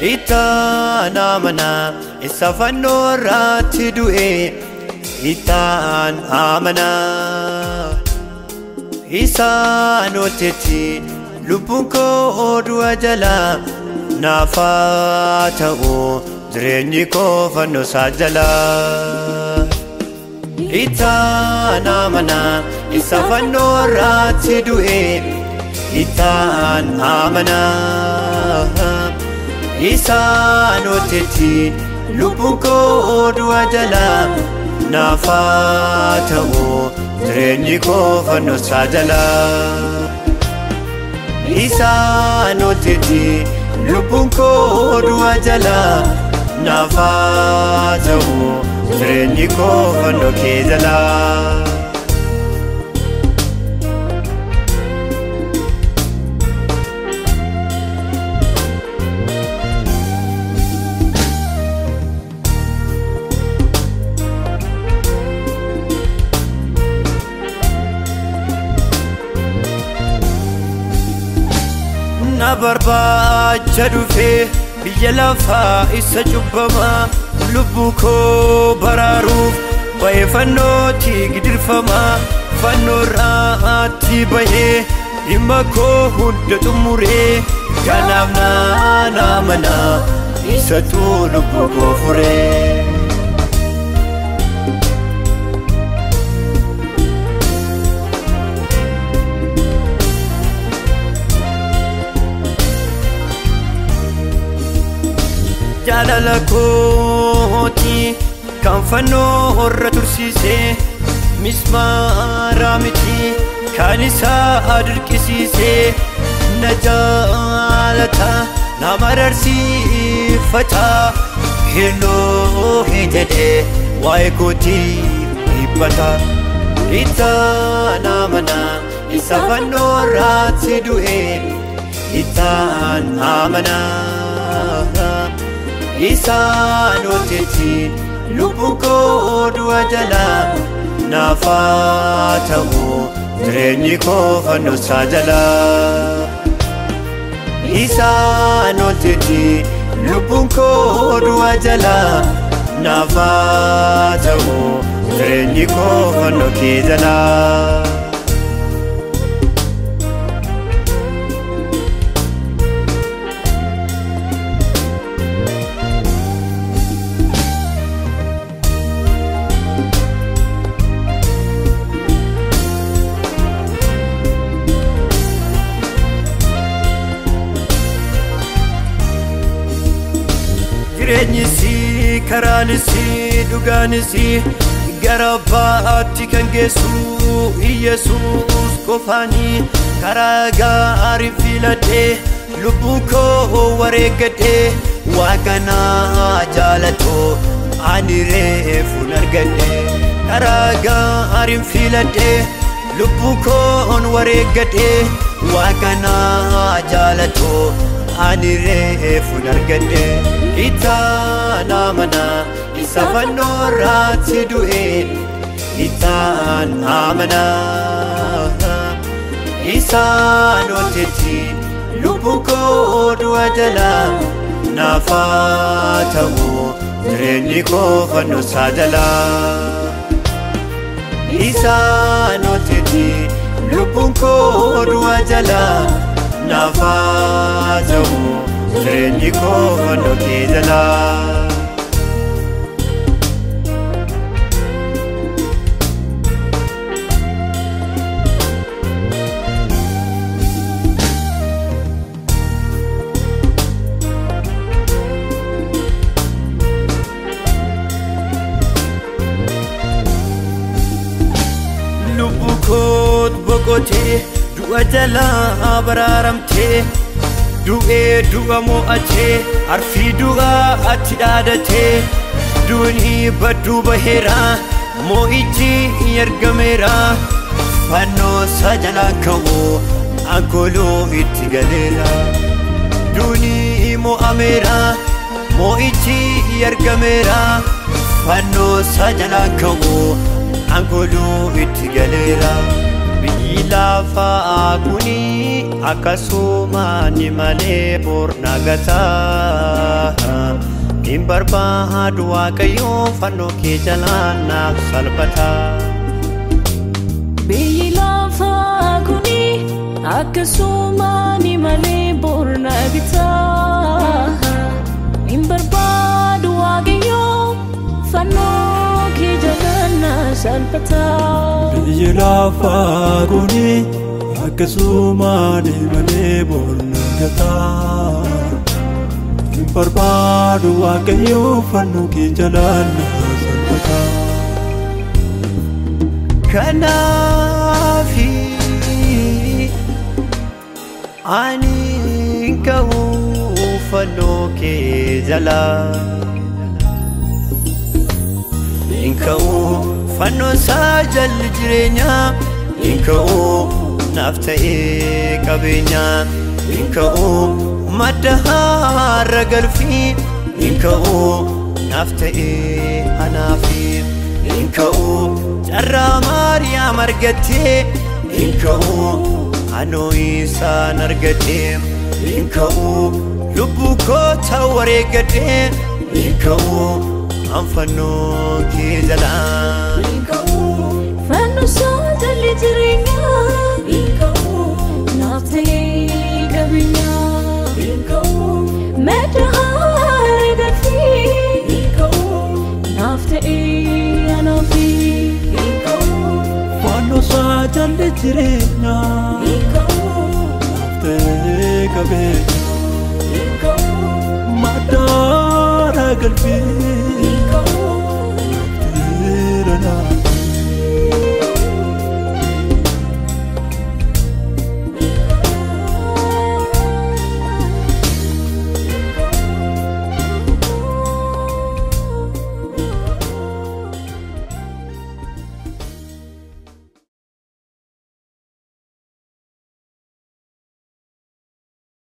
Itaan amanaa isa fannoo irratti du'e. Itaan amanaa isaan otetti lubbuun koo du'a jalaa naaf haa ta'u jireenyi koo fannoo isaa jalaa. Itaan amanaa isa fannoo irratti du'e. Itaan amanaa isaan otetti lubbuun koo du'a jalaa naaf haa ta'u jireenyi koo fannoo isaa jalaa. Isaan otetti lubbuun koo du'a jalaa naaf haa ta'u jireenyi koo fannoo kee jalaa. Na barbaacha dhufee biyya lafaa isa cubbamaa lubbuu koo baraaruuf ba'ee fannootti gidirfamaa fannoo irratti ba'ee dhimma koo hunda xumuree kanaaf naan amanaa isatu lubbuu koo furee. Jaalala kooti kan fannoo irra tursiisee mismaara miti kan isaa dirqisiisee na jaalata na mararsiifata helloo jedhee waa'ee kootiif dhiibbata. Itaan amanaa isa fannoo irratti du'e. Itaan amanaa isaan otetti lubbuun koo du'a jalaa naaf haa ta'u jireenyi koo fannoo isaa jalaa. Isaan otetti lubbuun koo du'a jalaa naaf haa ta'u jireenyi koo fannoo kee jalaa. Jireenyisi karaanisi dhugaanisi gara abbaatti kan geessu Iyesuus qofaanii karaa gaarii filadhee lubbuu koo wareeggadhee waaqa na jaalatu ani reefuun argadhee karaa gaarii filadhee lubbuu koo wareeggadhee waaqa na jaalatu ani reefuun argadhee. Itaan amanaa isa fannoo irratti du'e. Itaan amanaa isaan otetti lubbuun koo du'a jalaa naaf haa ta'u jireenyi koo fannoo isaa jalaa. Isaan otetti lubbuun koo du'a jalaa naaf haa ta'u jireenyi koo fannoo kee jalaa. Lubbuu koot boqotee du'a jalaa baraaramtee du'ee du'a mo'atee arfii du'aa atti dhaadatee du'ni badduu baheera mo'ichi ergameera fannoo isaa jalaa ka'u ankoloo itti galeera. Du'ni mo'ameera mo'ichi ergameera fannoo isaa jalaa ka'u ankoloo itti galeera. biyyi lafaa kuni akkasuma ni malee borna gataa hin barbaadu waaqayyo fannoo kee jalaan naaf salphata biyyi lafaa kuni akkasuma ni malee borna gataa hin barbaadu waaqayyo fannoo kee jalaan naaf salphata biyyi lafaa kuni akkasuma ni malee borna gataa hin barbaadu waaqayyo fannoo kee jalaan naaf salphata kanaafi ani ka'u fannoo kee jalaan inka'u fannoo isaa jalli jireenyaa inka'u naaf ta'ee qabeenyaa inka'u madda haara galfii inka'u naaf ta'ee anaafi inka'u carraa maariyaam argattee inka'u anoo isaan argattee inka'u lubbuu koota wareeggadhee inka'u anfannoo kee jalaan fannoo isaa jalli jireenyaa naaf ta'ee qabeenyaa madda haara galfii naaf ta'ee anaafi fannoo isaa jalli jireenyaa naaf ta'ee qabeenyaa madda haara galfii